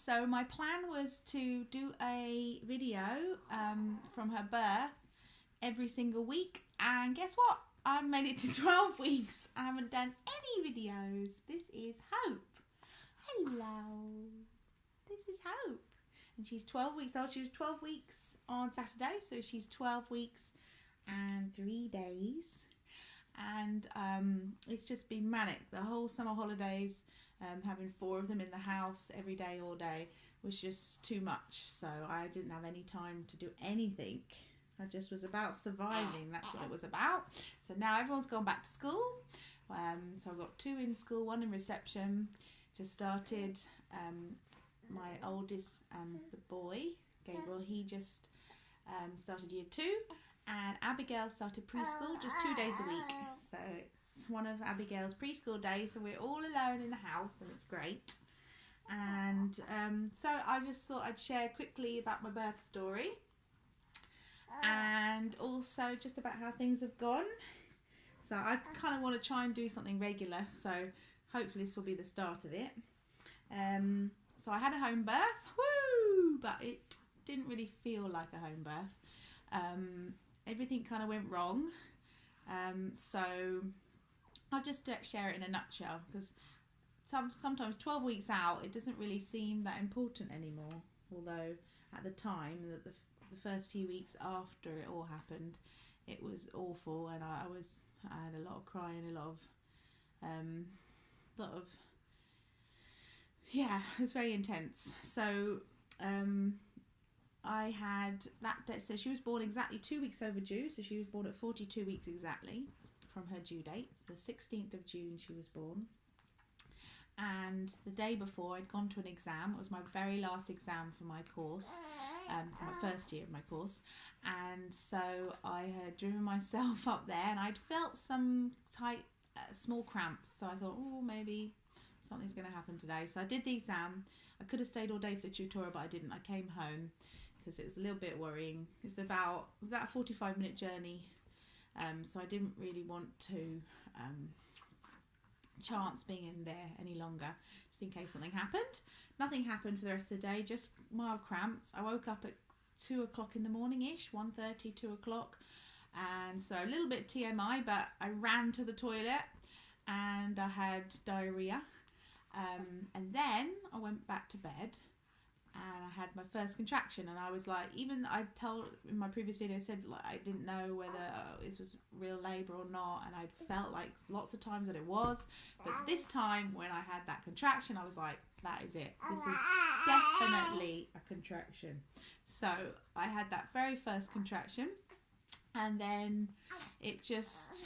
So my plan was to do a video from her birth every single week, and guess what? I've made it to 12 weeks. I haven't done any videos. This is Hope. Hello. This is Hope. And she's 12 weeks old. She was 12 weeks on Saturday, so she's 12 weeks and 3 days. And it's just been manic. The whole summer holidays, having 4 of them in the house every day, all day, was just too much. So I didn't have any time to do anything. I just was about surviving. That's what it was about. So now everyone's gone back to school. So I've got 2 in school, 1 in reception. Just started. My oldest, the boy, Gabriel, he just started year 2. And Abigail started preschool just 2 days a week. So it's one of Abigail's preschool days, and we're all alone in the house, and it's great. And so I just thought I'd share quickly about my birth story, and also just about how things have gone. So I kind of want to try and do something regular, so hopefully this will be the start of it. So I had a home birth, woo! But it didn't really feel like a home birth. Everything kind of went wrong. So I'll just share it in a nutshell, because sometimes 12 weeks out it doesn't really seem that important anymore, although at the time, the first few weeks after it all happened, it was awful, and I had a lot of crying, a lot of yeah, it was very intense. So I had that day, so she was born exactly 2 weeks overdue, so she was born at 42 weeks exactly from her due date. The 16th of June she was born. And the day before I'd gone to an exam. It was my very last exam for my course, for my first year of my course. And so I had driven myself up there, and I'd felt some tight, small cramps. So I thought, oh, maybe something's going to happen today. So I did the exam. I could have stayed all day for the tutorial, but I didn't. I came home because it was a little bit worrying. It's about a 45-minute journey, so I didn't really want to chance being in there any longer, just in case something happened. Nothing happened for the rest of the day, just mild cramps. I woke up at 2 o'clock in the morning-ish, 1:30, 2 o'clock, and so a little bit TMI, but I ran to the toilet and I had diarrhea, and then I went back to bed. And I had my first contraction, and I was like, even I told in my previous video, I said like I didn't know whether this was real labour or not, and I felt like lots of times that it was, but this time when I had that contraction, I was like, that is it. This is definitely a contraction. So I had that very first contraction, and then it just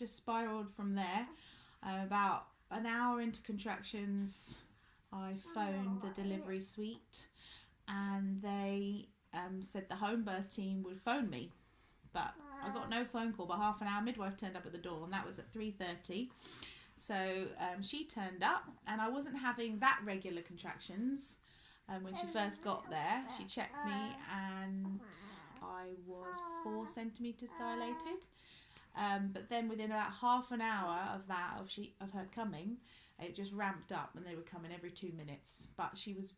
spiraled from there. About an hour into contractions, I phoned the delivery suite, and they said the home birth team would phone me, but I got no phone call. But half an hour, midwife turned up at the door, and that was at 3:30. So she turned up, and I wasn't having that regular contractions. When she first got there, she checked me, and I was 4 centimetres dilated. But then within about half an hour of her coming, it just ramped up, and they were coming every 2 minutes. But she was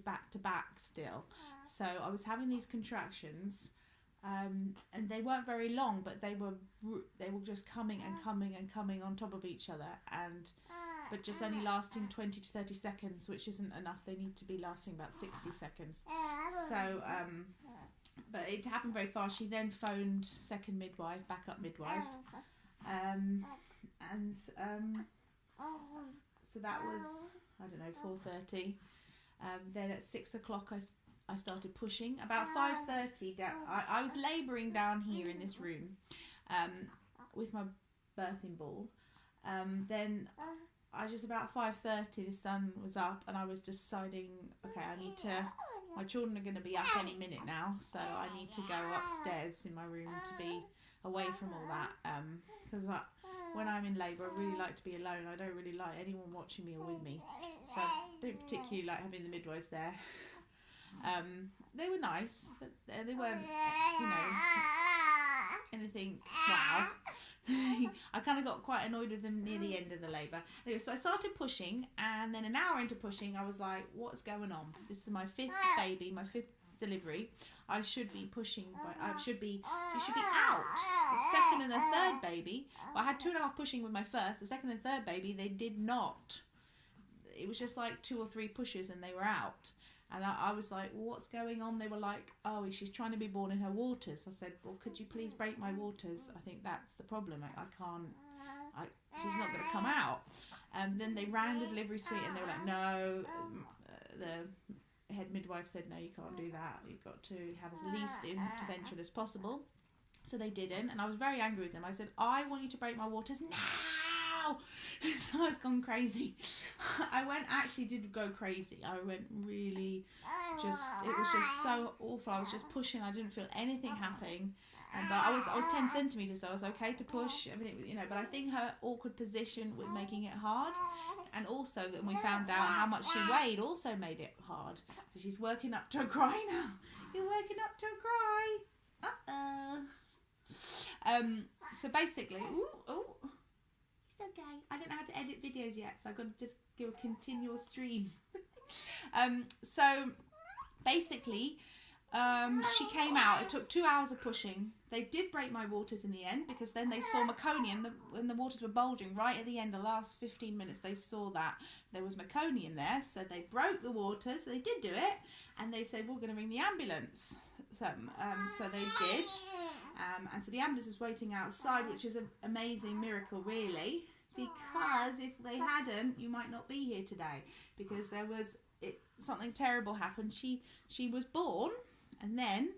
back to back still. So I was having these contractions, and they weren't very long, but they were just coming and coming and coming on top of each other, but just only lasting 20 to 30 seconds, which isn't enough. They need to be lasting about 60 seconds. So but it happened very fast. She then phoned second midwife, backup midwife, so that was, I don't know, 4:30. Then at 6 o'clock I started pushing. About 5:30 down, I was labouring down here in this room with my birthing ball. Then about 5:30 the sun was up, and I was deciding, okay, my children are going to be up any minute now, so I need to go upstairs in my room to be away from all that, because when I'm in labour, I really like to be alone. I don't really like anyone watching me or with me, so I don't particularly like having the midwives there. They were nice, but they weren't, anything wow. I kind of got quite annoyed with them near the end of the labour. Anyway, so I started pushing, and then an hour into pushing, I was like, what's going on? This is my 5th baby, my 5th delivery. I should be pushing, she should be out. The second and the third baby, well, I had 2.5 pushing with my first. The second and third baby, they did not. It was just like 2 or 3 pushes and they were out. And I was like, well, what's going on? They were like, oh, she's trying to be born in her waters. I said, well, could you please break my waters? I think that's the problem. I can't, she's not going to come out. And then they rang the delivery suite and they were like, no. The head midwife said, no, you can't do that. You've got to have as least intervention as possible. So they didn't. And I was very angry with them. I said, I want you to break my waters now. So I was gone crazy. Did go crazy. I went really it was just so awful. I was just pushing. I didn't feel anything happening. But I was 10 centimetres, so I was okay to push everything, but I think her awkward position was making it hard. And also that we found out how much she weighed also made it hard. So she's working up to a cry now. You're working up to a cry. So basically, it's okay. I don't know how to edit videos yet, so I've got to just do a continual stream. So basically, she came out. It took 2 hours of pushing. They did break my waters in the end, because then they saw meconium when the waters were bulging right at the end. The last 15 minutes they saw that there was meconium there, so they broke the waters. They did do it, and they said, we're going to ring the ambulance. So they did. And so the ambulance was waiting outside, which is an amazing miracle, really, because if they hadn't, you might not be here today, because something terrible happened. She was born, and then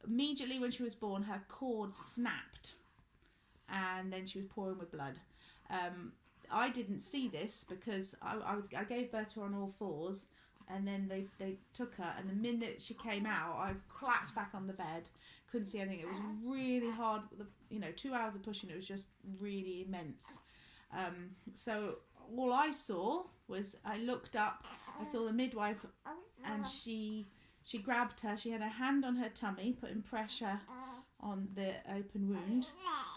immediately when she was born, her cord snapped, and then she was pouring with blood. I didn't see this because I gave birth to her on all fours, and then they took her, and the minute she came out, I collapsed back on the bed. Couldn't see anything. It was really hard. 2 hours of pushing. It was just really immense. So all I saw was, I looked up, I saw the midwife, and she grabbed her. She had her hand on her tummy, putting pressure on the open wound,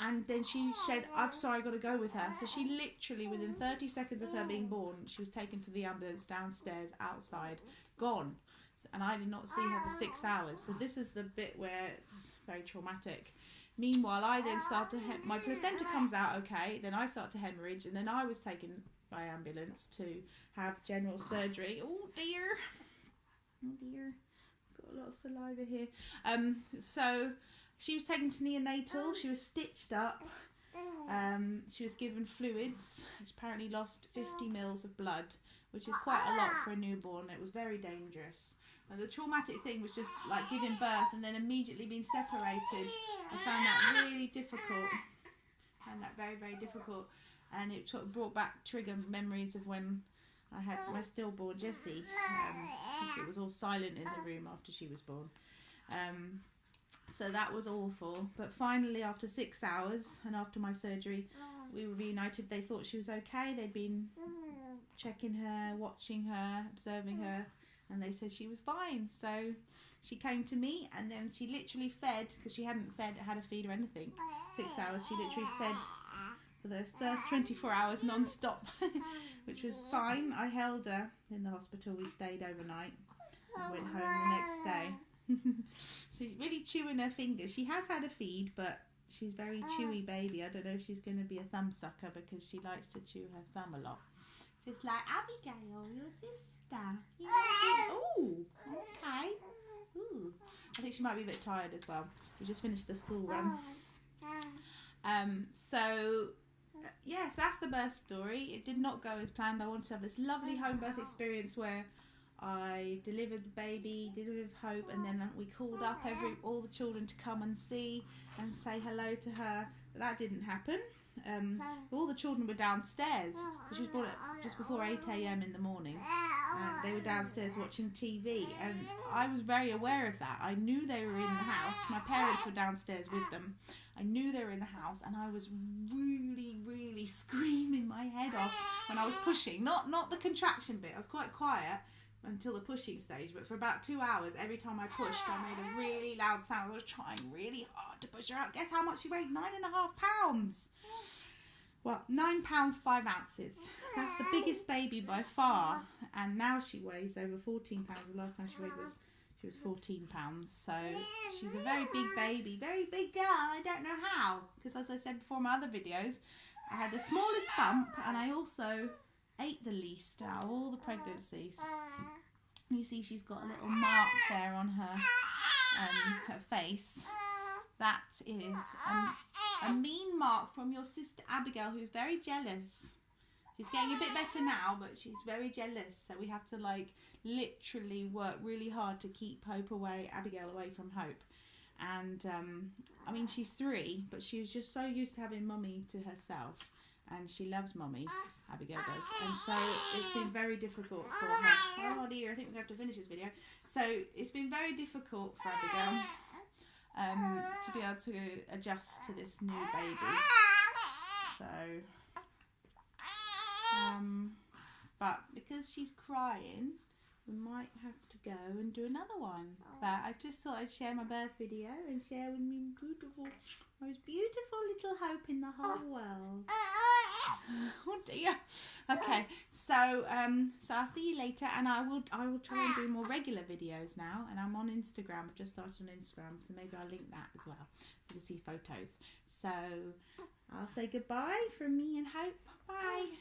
and then she said, I'm sorry, I've got to go with her. So she literally, within 30 seconds of her being born, she was taken to the ambulance downstairs, outside, gone. And I did not see her for 6 hours. So this is the bit where it's very traumatic. Meanwhile, I then start to my placenta comes out okay, then I start to hemorrhage, and then I was taken by ambulance to have general surgery. Oh dear, got a lot of saliva here. So she was taken to neonatal. She was stitched up. She was given fluids. She apparently lost 50 mils of blood, which is quite a lot for a newborn. It was very dangerous. And the traumatic thing was just like giving birth and then immediately being separated. I found that really difficult. I found that very, very difficult. And it sort of brought back trigger memories of when I had my stillborn Jessie. Because it was all silent in the room after she was born. So that was awful. But finally, after 6 hours and after my surgery, we were reunited. They thought she was okay. They'd been checking her, watching her, observing her. And they said she was fine. So she came to me, and then she literally fed, because she hadn't had a feed or anything. 6 hours, she literally fed for the first 24 hours non-stop, which was fine. I held her in the hospital. We stayed overnight and went home the next day. So she's really chewing her fingers. She has had a feed, but she's a very chewy baby. I don't know if she's going to be a thumb sucker, because she likes to chew her thumb a lot. Just like Abigail, your sister. Oh, okay. Ooh. I think she might be a bit tired as well. We just finished the school run. Yes, that's the birth story. It did not go as planned. I wanted to have this lovely home birth experience where I delivered the baby, delivered with Hope, and then we called up all the children to come and see and say hello to her. But that didn't happen. All the children were downstairs. She was born just before 8 a.m. in the morning, and they were downstairs watching TV, and I was very aware of that. I knew they were in the house. My parents were downstairs with them. I knew they were in the house, and I was really, really screaming my head off when I was pushing. Not the contraction bit. I was quite quiet, until the pushing stage, but for about 2 hours, every time I pushed, I made a really loud sound. I was trying really hard to push her out. Guess how much she weighed? 9.5 pounds. Well, 9 pounds 5 ounces. That's the biggest baby by far, and now she weighs over 14 pounds. The last time she weighed she was 14 pounds. So she's a very big baby, very big girl. I don't know how, because as I said before in my other videos, I had the smallest bump, and I also ate the least out of all the pregnancies. You see she's got a little mark there on her face. That is a mean mark from your sister Abigail, who's very jealous. She's getting a bit better now, but she's very jealous. So we have to like literally work really hard to keep Abigail away from Hope. And I mean, she's 3, but she was just so used to having mummy to herself, and she loves mummy. Abigail does, and so it's been very difficult for her. Oh dear, I think we're going to have to finish this video. So it's been very difficult for Abigail to be able to adjust to this new baby. So, but because she's crying, we might have to go and do another one. But I just thought I'd share my birth video and share with you most beautiful little Hope in the whole world. Oh dear. Okay, so I'll see you later, and I will try and do more regular videos now. And I'm on Instagram. I've just started on Instagram, so maybe I'll link that as well. You can see photos. So I'll say goodbye from me and Hope. Bye.